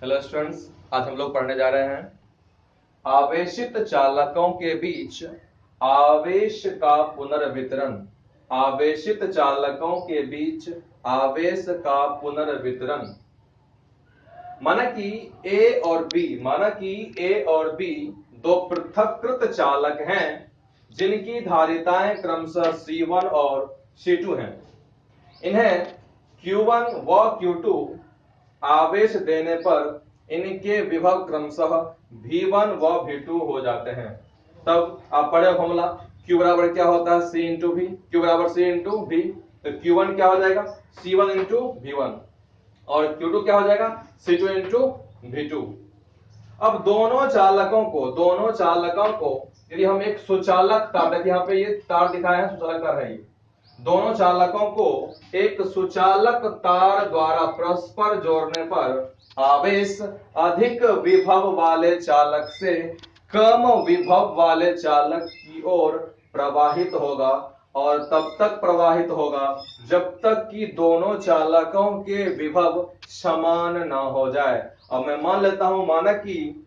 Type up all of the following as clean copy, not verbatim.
Hello students, आज हम लोग पढ़ने जा रहे हैं आवेशित चालकों के बीच आवेश का पुनर्वितरण। आवेशित चालकों के बीच आवेश का पुनर्वितरण। माना कि ए और बी दो पृथक्कृत चालक हैं जिनकी धारिताएं क्रमशः C1 और C2 हैं। इन्हें Q1 व Q2 आवेश देने पर इनके विभव क्रमशः V1 व V2 हो जाते हैं। तब आप पढ़े फॉर्मूला, Q बराबर क्या होता है, C इंटू V। Q बराबर C इंटू V, तो Q1 क्या हो जाएगा, C1 इंटू V1, और Q2 क्या हो जाएगा, C2 इंटू V2। अब दोनों चालकों को यदि हम एक सुचालक तार, देखिए यहाँ पे ये तार दिखाया है, सुचालक तार है ये। दोनों चालकों को एक सुचालक तार द्वारा परस्पर जोड़ने पर आवेश अधिक विभव वाले चालक से कम विभव वाले चालक की ओर प्रवाहित होगा, और तब तक प्रवाहित होगा जब तक कि दोनों चालकों के विभव समान न हो जाए। अब मैं मान लेता हूं, माना कि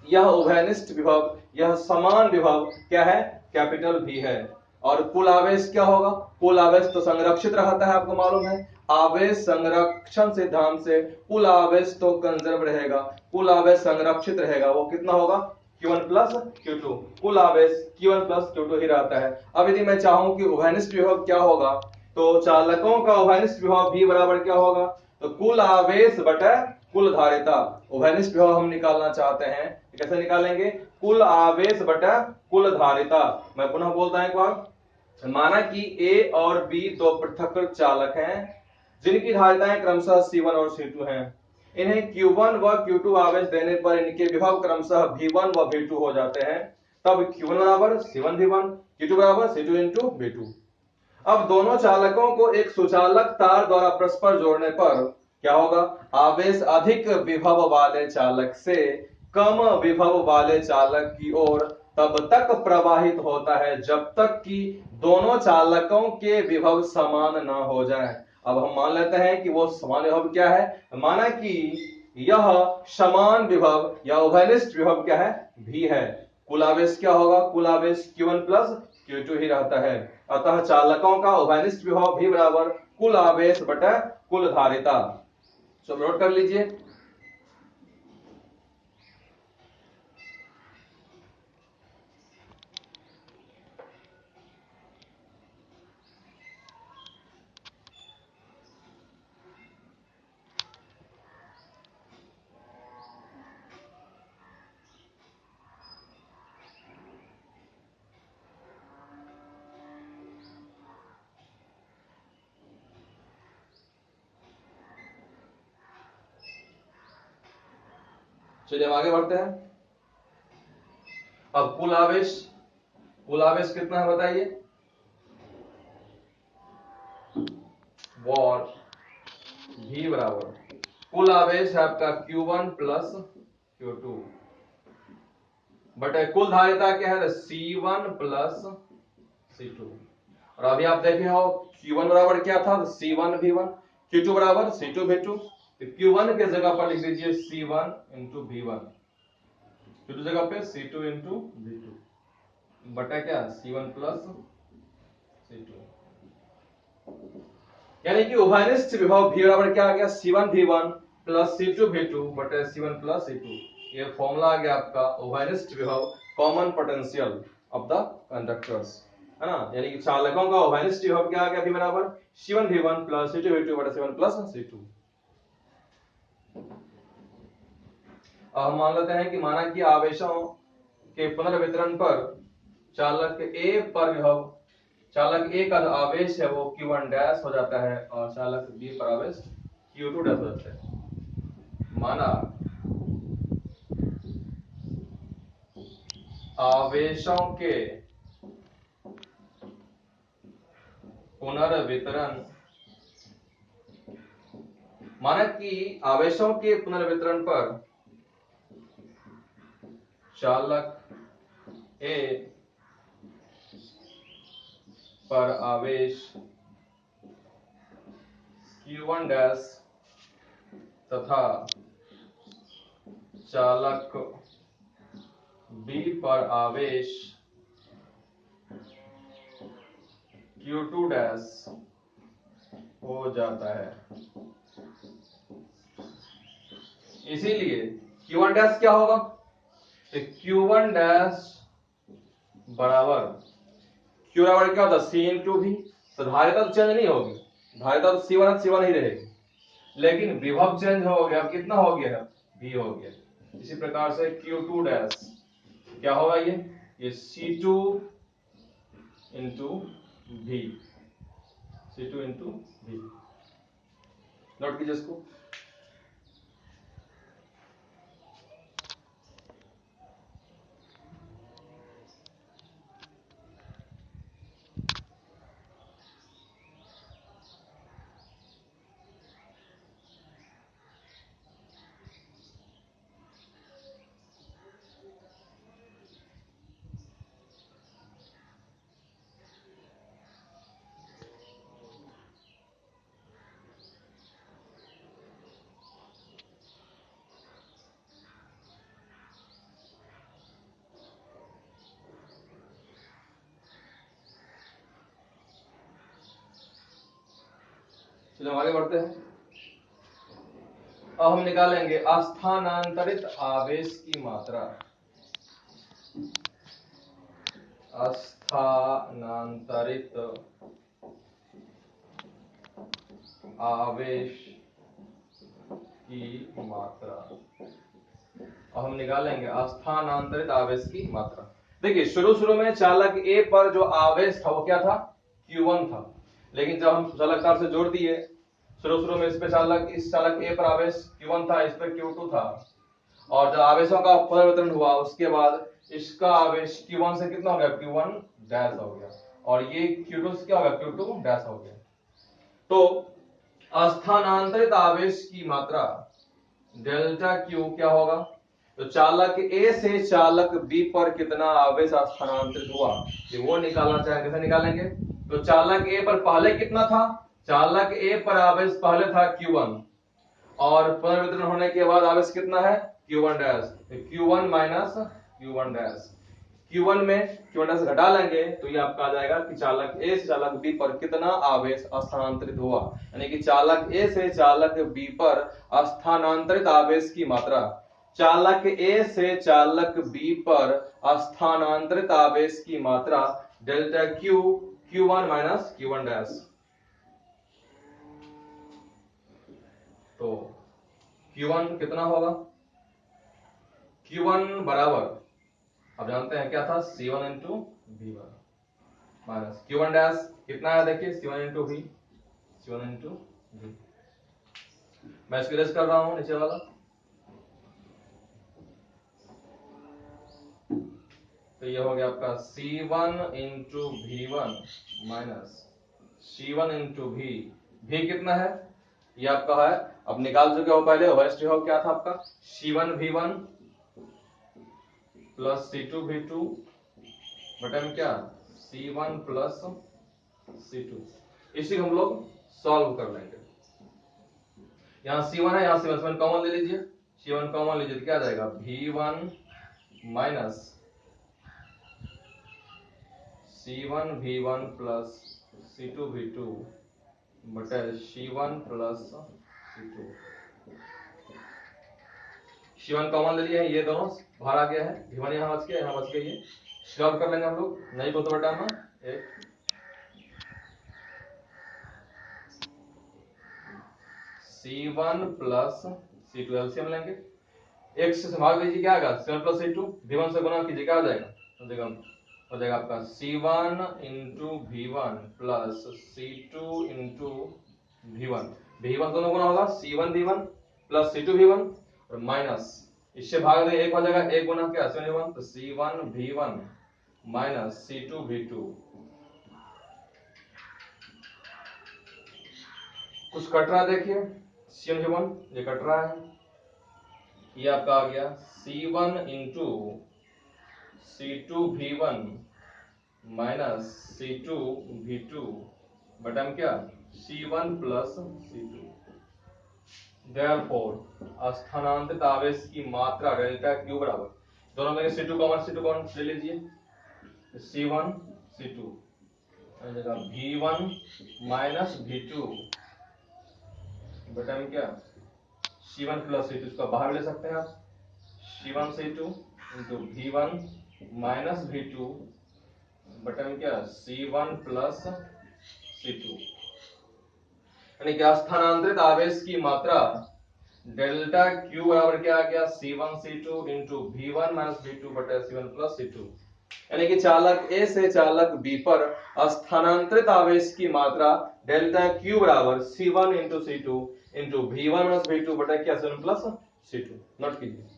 यह उभयनिष्ठ विभव, यह समान विभव क्या है, कैपिटल V है। और कुल आवेश क्या होगा, कुल आवेश तो संरक्षित रहता है, आपको मालूम है। आवेश संरक्षण सिद्धांत से कुल आवेश तो कंजर्व रहेगा, कुल आवेश संरक्षित रहेगा। वो कितना होगा, Q1 प्लस Q2। कुल आवेश Q1 प्लस Q2 ही रहता है। अब यदि मैं चाहूं कि उभयनिष्ठ विभव क्या होगा, तो चालकों का उभयनिष्ठ विभव V बराबर क्या होगा, तो कुल आवेश बटा कुल धारिता। उभयनिष्ठ विभव हम निकालना चाहते हैं, कैसे निकालेंगे, कुल आवेश बटा कुल धारिता। मैं पुनः बोलता हूं एक बार, माना कि A और B दो पृथक्कृत चालक हैं जिनकी धारिताएं क्रमशः C1 और C2 हैं। इन्हें Q1 व Q2 आवेश देने पर इनके विभव क्रमशः V1 व V2 हो जाते हैं। तब Q1 बराबर C1 V1, Q2 बराबर C2 इंटू V2। अब दोनों चालकों को एक सुचालक तार द्वारा परस्पर जोड़ने पर क्या होगा, आवेश अधिक विभव वाले चालक से कम विभव वाले चालक की ओर तब तक प्रवाहित होता है जब तक कि दोनों चालकों के विभव समान ना हो जाए। अब हम मान लेते हैं कि वो समान विभव क्या है, माना कि यह समान विभव या उभयनिष्ठ विभव क्या है, V है। कुल आवेश क्या होगा, कुल आवेश Q1 प्लस Q2 ही रहता है। अतः चालकों का उभयनिष्ठ विभव V बराबर कुल आवेश बटा कुल धारिता। सब नोट कर लीजिए। चलिए हम आगे बढ़ते हैं। अब कुल आवेश कितना है बताइए, वॉर V बराबर कुल आवेश है आपका Q1 प्लस Q2 बटे कुल धारिता क्या है, C1 प्लस C2। और अभी आप देखे हो Q1 बराबर क्या था, C1 V1, Q2 बराबर C2 V2। तो Q1 के जगह पर लिख दीजिए C1 इंटू V1, Q2 जगह पे C2 इंटू V2 बटा क्या, C1 प्लस C2। यानी कि उभयनिष्ठ विभव V बराबर क्या आ गया, C1 V1 plus C2 V2 बटे C1 प्लस C2। ये फॉर्मूला आ गया आपका उभयनिष्ठ विभव, common potential of the conductors, है ना। यानी कि चालकों का उभयनिष्ठ विभव क्या आ गया, V बराबर C1 V1 plus C2 V2 बटे C1 प्लस C2। अब हम मान लेते हैं कि माना कि आवेशों के पुनर्वितरण पर चालक A पर विभव, चालक A का जो आवेश है वो Q1 डैश हो जाता है और चालक B पर आवेश Q2 डैश हो जाता है। माना आवेशों के पुनर्वितरण, माना कि आवेशों के पुनर्वितरण पर चालक A पर आवेश Q1 डैश तथा चालक B पर आवेश Q2 डैश हो जाता है। इसीलिए Q1 डैश क्या होगा, तो Q1 डैश बराबर Q बराबर क्या होता है, C इंटू भी। तो धारिता तो चेंज नहीं होगी, धारिता तो C1 ही रहेगी, लेकिन विभव चेंज हो गया। अब कितना हो गया है, V हो गया। इसी प्रकार से Q2 डैश क्या होगा, ये C2 into V, C2 into V। Note कीजिए इसको। चलो आगे बढ़ते हैं। अब हम निकालेंगे स्थानांतरित आवेश की मात्रा। स्थानांतरित आवेश की मात्रा। अब हम निकालेंगे स्थानांतरित आवेश की मात्रा। देखिए शुरू में चालक ए पर जो आवेश था वो क्या था, Q1 था। लेकिन जब हम चालक तार से जोड़ दिए, शुरू में इस चालक ए पर आवेश Q1 था, इस पर Q2 था, और जब आवेशों का पुनर्वितरण हुआ उसके बाद इसका आवेश Q1 से कितना हो गया, Q1 डैश हो गया, और ये Q2 से क्या हो गया, Q2 डैश हो गया। तो स्थानांतरित आवेश की मात्रा डेल्टा Q क्या होगा, तो चालक ए से चालक बी पर कितना आवेश स्थानांतरित हुआ, ये वो निकालना चाहे। कैसे निकालेंगे, तो चालक ए पर पहले कितना था, चालक ए पर आवेश पहले था Q1, और पुनर्वितरण होने के बाद आवेश कितना है, Q1 dash. Q1 minus Q1 dash, Q1 में Q1 डैश घटा लेंगे तो ये आपका आ जाएगा कि चालक ए से चालक बी पर कितना आवेश स्थानांतरित हुआ, यानी कि चालक ए से चालक बी पर स्थानांतरित आवेश की मात्रा। चालक ए से चालक बी पर स्थानांतरित आवेश की मात्रा delta Q, Q1 minus Q1 dash. तो Q1 कितना होगा, Q1 बराबर अब जानते हैं क्या था, C1 into V1 minus Q1 dash कितना है, देखिए C1 into V, C1 into V। मैं इसको रेस कर रहा हूं नीचे वाला, तो ये हो गया आपका C1 into V1 minus C1 into V कितना है, ये आपका है, अब निकाल चुके हो पहले, वेस्ट हो क्या था आपका, C1 V1 plus C2 V2 बटे में क्या, C1 प्लस C2। इसी को हम लोग सॉल्व कर लेंगे। यहाँ C1 है, यहाँ C1 कॉमन ले लीजिए, C1 कॉमन लीजिए तो क्या आ जाएगा, V1 minus C1 V1 plus C2 V2 बटे C1 plus C2। C1 common ले लिया है, ये दोनों बाहर आ गया है, V1 यहाँ बच गया, यहाँ बच गया, ये सॉल्व कर लेंगे हम लोग, नहीं को तो बटाना एक C1 प्लस C2 एलसीएम लेंगे, एक से भाग दीजिए क्या आएगा, C1 प्लस C2, V1 से गुना कीजिए क्या आ जाएगा, तो देखो हो जाएगा आपका C1 into V1 plus C2 into V1, V1 दोनों गुना होगा C1 V1 plus C2 V1 और माइनस इससे भाग दे एक हो जाएगा, एक गुना क्या C1 V1, तो C1 V1 minus C2 V2। कुछ कट रहा देखिए, C1 V1 ये कट रहा है, ये आपका आ गया C1 into C2 V1 minus C2 V2 बटा में क्या C1 प्लस C2। देयरफॉर स्थानांतरित आवेश की मात्रा डेल्टा क्यू बराबर, दोनों में C2 कॉमन ले लीजिए, C1 C2 जगह V1 माइनस V2 बटा में क्या C1 प्लस C2, इसका बाहर ले सकते हैं आप, C1 C2 into V1 minus V2 बटा में क्या C1 प्लस C2, यानी कि स्थानांतरित आवेश की मात्रा डेल्टा Q बराबर क्या आ गया C1 C2 into V1 minus V2 बटा C1 प्लस C2, यानी कि चालक A से चालक B पर स्थानांतरित आवेश की मात्रा डेल्टा Q बराबर C1 into C2 into V1 minus V2 बटा क्या C1 प्लस C2। नोट कीजिए।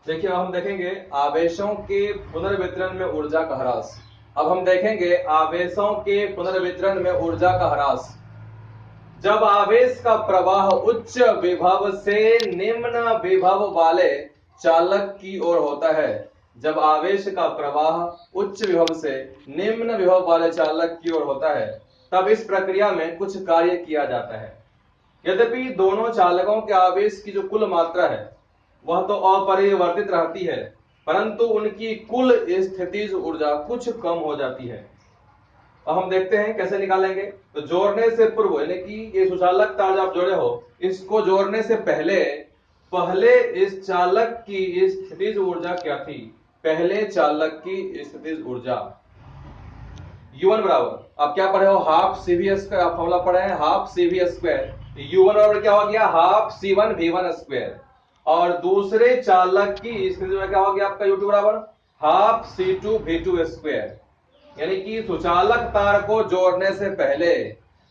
देखिए अब हम देखेंगे आवेशों के पुनर्वितरण में ऊर्जा का ह्रास। अब हम देखेंगे आवेशों के पुनर्वितरण में ऊर्जा का ह्रास। जब आवेश का प्रवाह उच्च विभव से निम्न विभव वाले चालक की ओर होता है, जब आवेश का प्रवाह उच्च विभव से निम्न विभव वाले चालक की ओर होता है, तब इस प्रक्रिया में कुछ कार्य किया जाता है। यद्यपि दोनों चालकों के आवेश की जो कुल मात्रा है वह तो अपरिवर्तित रहती है, परंतु उनकी कुल स्थितिज ऊर्जा कुछ कम हो जाती है। अब हम देखते हैं कैसे निकालेंगे। तो जोड़ने से पूर्व, यानी कि ये सुचालक तार आप जोड़े हो, इसको जोड़ने से पहले इस चालक की स्थितिज ऊर्जा क्या थी, पहले चालक की स्थितिज ऊर्जा U1 बराबर, आप क्या पढ़े हो, हाफ CV स्क्वायर, आप फॉर्मूला पढ़े हैं हाफ CV स्क्वायर, U1 बराबर क्या हो गया हाफ C1 V1 स्क्वायर, और दूसरे चालक की स्थिति में क्या हो गया आपका U2 बराबर हाफ C2 V2 स्क्वायर। यानी कि सुचालक तार को जोड़ने से पहले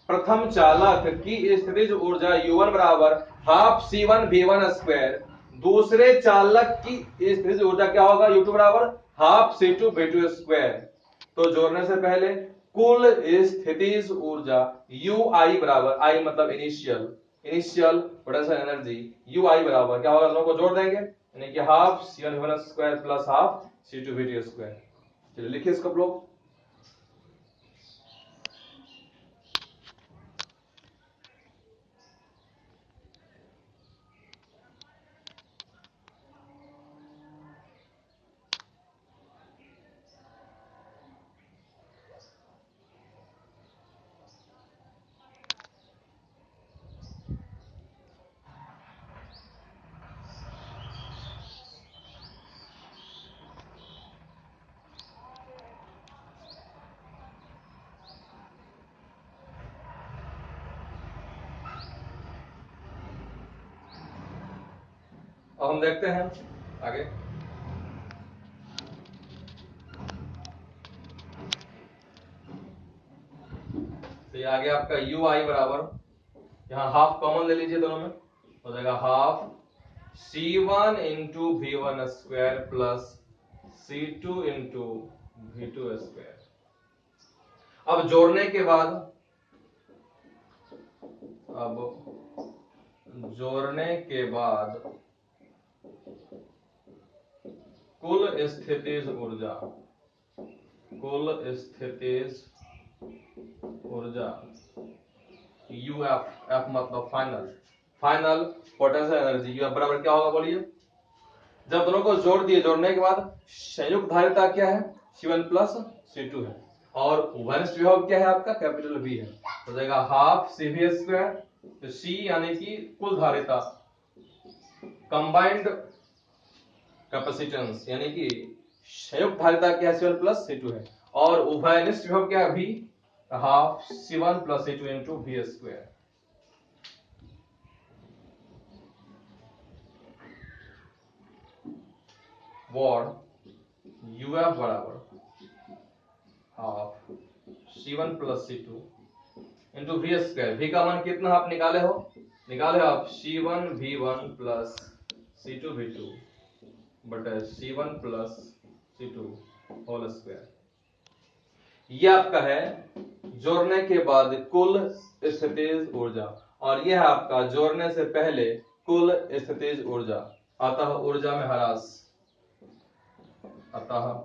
प्रथम चालक की स्थितिज ऊर्जा U1 बराबर हाफ C1 V1 स्क्वायर, दूसरे चालक की स्थितिज ऊर्जा क्या होगा U2 बराबर हाफ C2 V2 स्क्वायर। तो जोड़ने से पहले कुल स्थितिज ऊर्जा UI बराबर, I मतलब इनिशियल पोटेंशियल एनर्जी, UI बराबर क्या होगा, दोनों को जोड़ देंगे, यानी कि half C1 V1 square plus half C2 V2 square. चलिए लिखिए इसको लोग। अब हम देखते हैं आगे। तो ये आगे आपका UI बराबर, यहां हाफ कॉमन ले लीजिए, दोनों में हो जाएगा half C1 into V1 square plus C2 into V2 square. अब जोड़ने के बाद कुल स्थितिज ऊर्जा UF, F मतलब फाइनल पोटेंशियल एनर्जी, UF बराबर क्या होगा बोलिए। जब दोनों को जोड़ दिए, जोड़ने के बाद संयुक्त धारिता क्या है C1 प्लस C2 है, और वरिष्ठ विभव क्या है आपका कैपिटल V है, हो जाएगा हाफ CV स्क्वायर, तो C यानी कि कुल धारिता, कंबाइंड कैपेसिटेंस यानी कि संयुक्त धारिता क्या है C1 प्लस C2 है, और उभयनिष्ठ विभव क्या है V, half C1 plus C2 into V square. What UF बराबर half C1 plus C2 into V square. V का मान कितना आप निकाले हो आप C1 V1 plus C2 V2 बटा C1 plus C2 whole square. ये आपका है जोड़ने के बाद कुल स्थितिज ऊर्जा, और यह आपका जोड़ने से पहले कुल स्थितिज ऊर्जा। अतः ऊर्जा में ह्रास, अतः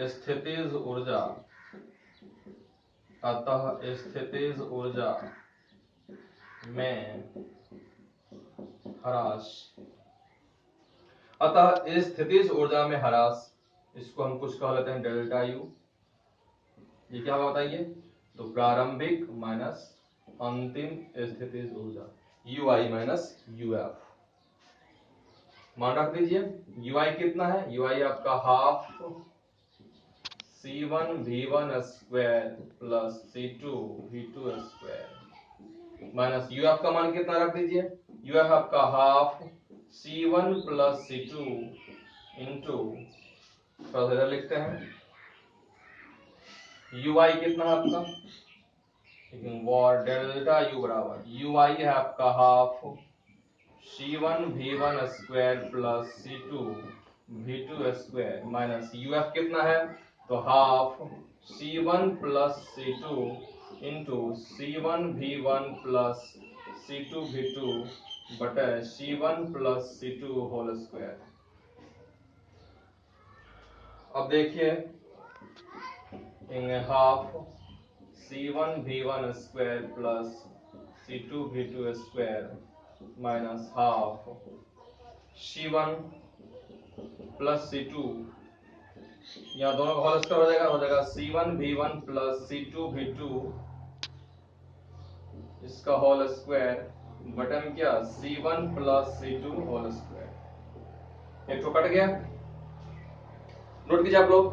स्थितिज ऊर्जा, अतः स्थितिज ऊर्जा में ह्रास, अतः स्थितिज ऊर्जा में ह्रास, इसको हम कुछ कह लेते हैं डेल्टा यू। ये क्या होगा बताइए? तो प्रारंभिक माइनस अंतिम स्थितिज ऊर्जा, you I minus U F. मान रख दीजिए यू आई कितना है? यू आई आपका half C1 V1 square plus C2 V2 square minus U F का मान कितना रख दीजिए? यू एफ आपका half C1 plus C2 into, थोड़ा इधर लिखते हैं, यू आई कितना है आपका? वॉर डेल्टा यू बराबर यू आई है आपका half C1 V1 square plus C2 V2 square minus U F कितना है? तो half C1 plus C2 into C1 V1 plus C2 V2 बटे C1 plus C2 whole square. अब देखिए half C1 V1 square plus C2 V2 square minus half C1 plus C2, यहाँ दोनों का whole square हो जाएगा C1 V1 plus C2 V2 इसका whole square button क्या C1 plus C2 whole square. एक तो कट गया, नोट कीजिए आप लोग।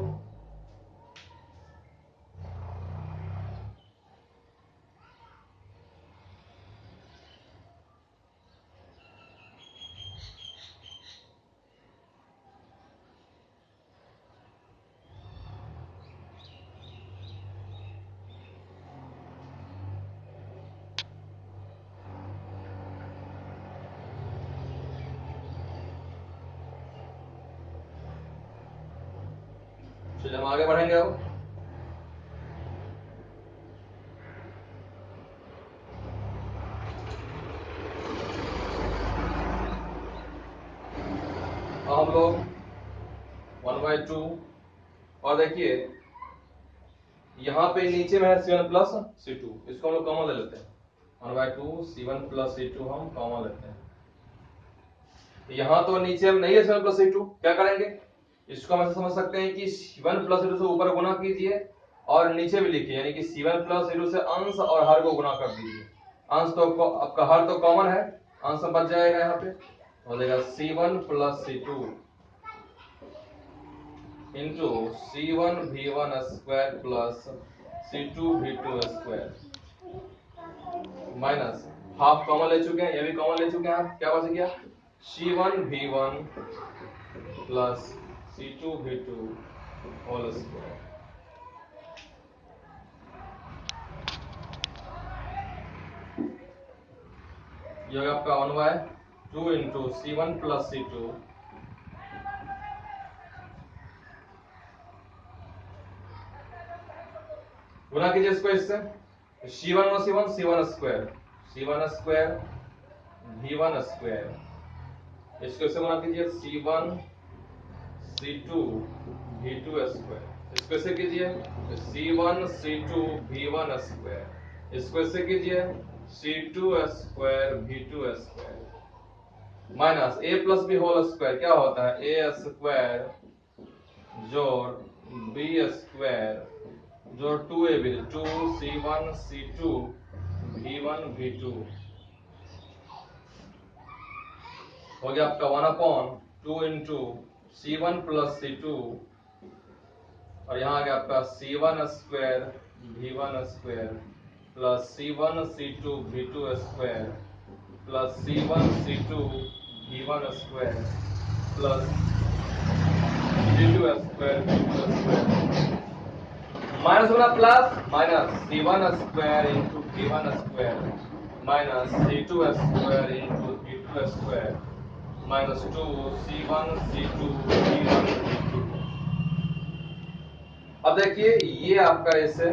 चलिए हम आगे बढ़ेंगे। अब हम लोग 1/2 और देखिए यहाँ पे नीचे में है C1 प्लस C2, इसको हम लोग कॉमन ले लेते हैं। 1/2 C1 प्लस C2 हम कॉमन लेते हैं। यहाँ तो नीचे हम नहीं है C1 प्लस C2, क्या करेंगे? इसको हम ऐसे समझ सकते हैं कि C1 प्लस C2 से ऊपर गुना कीजिए और नीचे भी लिखिए, यानी कि C1 प्लस C2 से अंश और हर को गुना कर दीजिए। अंश तो आपका हर तो कॉमन है, अंश बच जाएगा, यहाँ पे हो जाएगा C1 plus C2 into C1 V1 square plus C2 V2 square minus half common ले चुके हैं, ये भी कॉमन ले चुके हैं आप, क्या बच गया? C1 V1 plus C2 V2 whole square. ये आपका 1/2 इंटू C1 प्लस C2 गुना कीजिए इसको इससे, C1 और C1 C1 square V1 square, इसको इससे गुना कीजिए C1 C2 V2 स्क्वायर, इसको इससे कीजिए C1 C2 V1 स्क्वायर, इसको इससे कीजिए C2 square V2 square minus A plus B whole square क्या होता है? A स्क्वायर जोड़ B स्क्वायर जोड़ 2AB 2 C1 C2 V1 V2 हो गया आपका 1/2 इंटू C1 प्लस C2 और यहाँ आ गया आपका C1 square V1 square plus C1 C2 V2 square plus C1 C2 V1 square plus V2 square V2 square minus होना plus minus C1 square into V1 square minus C2 square into V2 square minus 2 C1 C2 V1 V2। अब देखिए ये आपका इससे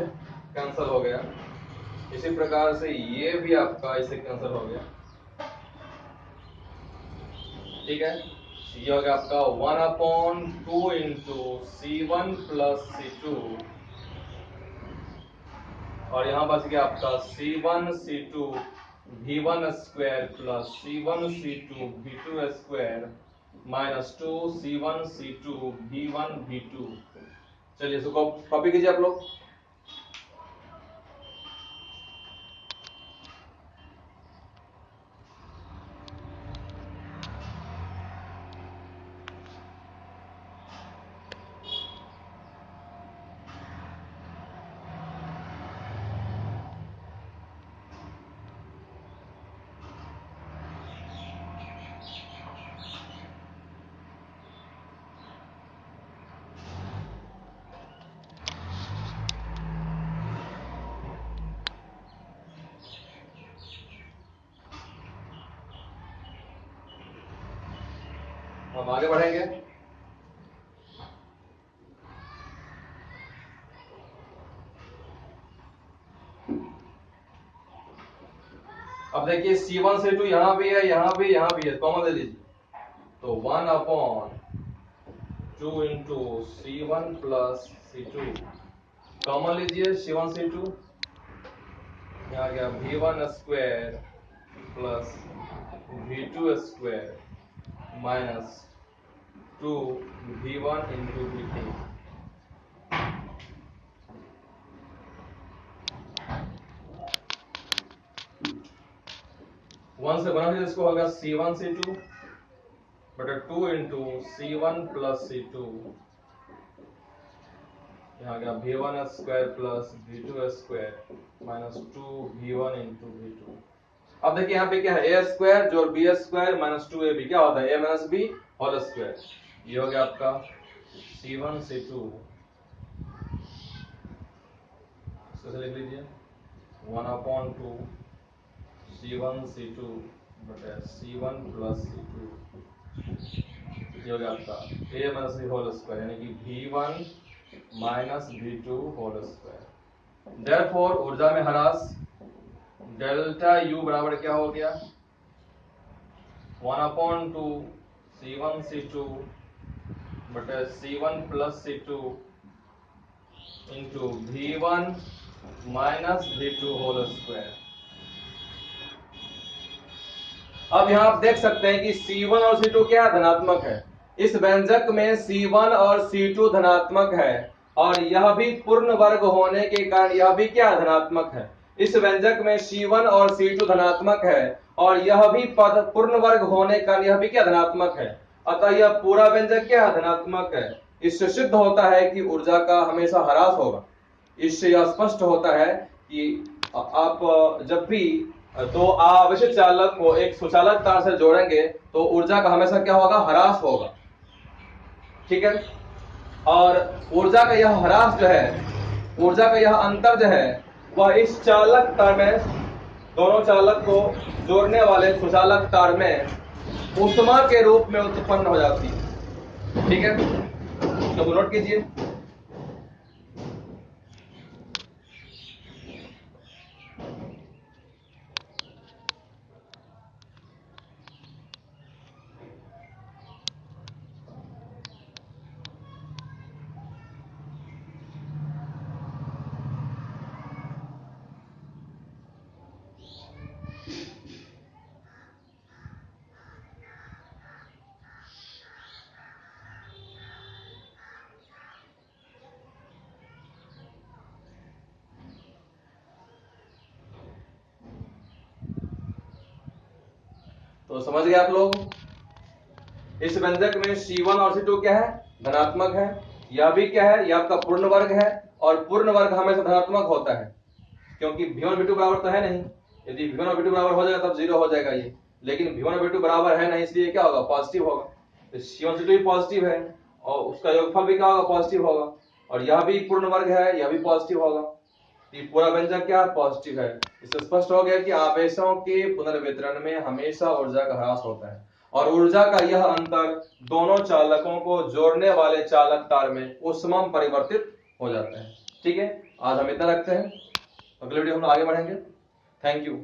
cancel हो गया, इसी प्रकार से ये भी आपका इससे कैंसिल हो गया। ठीक है, ये हो गया आपका 1/2 इंटू C1 प्लस C2, और यहां बच गया आपका C1 C2 V1 square plus C1 C2 V2 square minus 2 C1 C2 V1 V2। चलिए इसको कॉपी कीजिए आप लोग। हम आगे बढ़ेंगे। अब देखिए C1 C2 यहां भी है, यहां भी है, कॉमन ले लीजिए, तो 1/2 into C1 plus C2, common लीजिए C1 C2, यहाँ गया V1 square plus V2 square minus 2 V1 into V2। 1 से बना इसको होगा C1 C2 बटा 2 इंटू C1 प्लस C2, यहाँ गया V1 square plus V2 square minus 2 V1 into V2। अब देखिए यहाँ पे क्या है, a स्क्वायर जो b स्क्वायर माइनस 2ab क्या होता है, a minus b whole square. ये हो गया आपका C1 C2, इसको लिख लीजिए 1/2 C1 C2 बटा C1 प्लस C2, ये हो गया आपका a minus b whole square यानी कि V1 minus V2 whole square. Therefore ऊर्जा में ह्रास डेल्टा U बराबर क्या हो गया, 1/2 C1 C2 बटे C1 plus C2 into V1 minus V2 whole square. अब यहां आप देख सकते हैं कि C1 और C2 क्या धनात्मक है, इस व्यंजक में C1 और C2 धनात्मक है, और यह भी पूर्ण वर्ग होने के कारण यह भी क्या धनात्मक है। इस व्यंजक में C1 और C2 धनात्मक है और यह भी पद पूर्ण वर्ग होने का यह भी क्या धनात्मक है, अतः यह पूरा व्यंजक क्या धनात्मक है। इससे सिद्ध होता है कि ऊर्जा का हमेशा ह्रास होगा। इससे यह स्पष्ट होता है कि आप जब भी दो आवेशित चालक को एक सुचालक तार से जोड़ेंगे तो ऊर्जा का हमेशा क्या होगा, ह्रास होगा। ठीक है, और ऊर्जा का यह ह्रास जो है, ऊर्जा का यह अंतर जो है, वह इस चालक तार में दोनों चालक को जोड़ने वाले सुचालक तार में ऊष्मा के रूप में उत्पन्न हो जाती है। ठीक है, तो नोट कीजिए। तो समझ गए आप लोग, इस व्यंजक में C1 और C2 क्या है, धनात्मक है। यह भी क्या है, यह आपका पूर्ण वर्ग है, और पूर्ण वर्ग हमेशा धनात्मक होता है क्योंकि V1 V2 बराबर तो है नहीं। यदि V1 और V2 बराबर हो जाएगा तब 0 हो जाएगा ये, लेकिन V1 और V2 बराबर है नहीं, इसलिए क्या होगा, पॉजिटिव होगा। तो C1 C2 भी पॉजिटिव है और उसका योगफल भी क्या होगा, पॉजिटिव होगा, और यह भी पूर्ण वर्ग है, यह भी पॉजिटिव होगा। ये पूरा व्यंजक क्या पॉजिटिव है। इससे स्पष्ट हो गया कि आवेशों के पुनर्वितरण में हमेशा ऊर्जा का ह्रास होता है। और ऊर्जा का यह अंतर दोनों चालकों को जोड़ने वाले चालक तार में उष्मम परिवर्तित हो जाता है। ठीक है, आज हम इतना रखते हैं, अगले वीडियो हम आगे बढ़ेंगे। Thank you.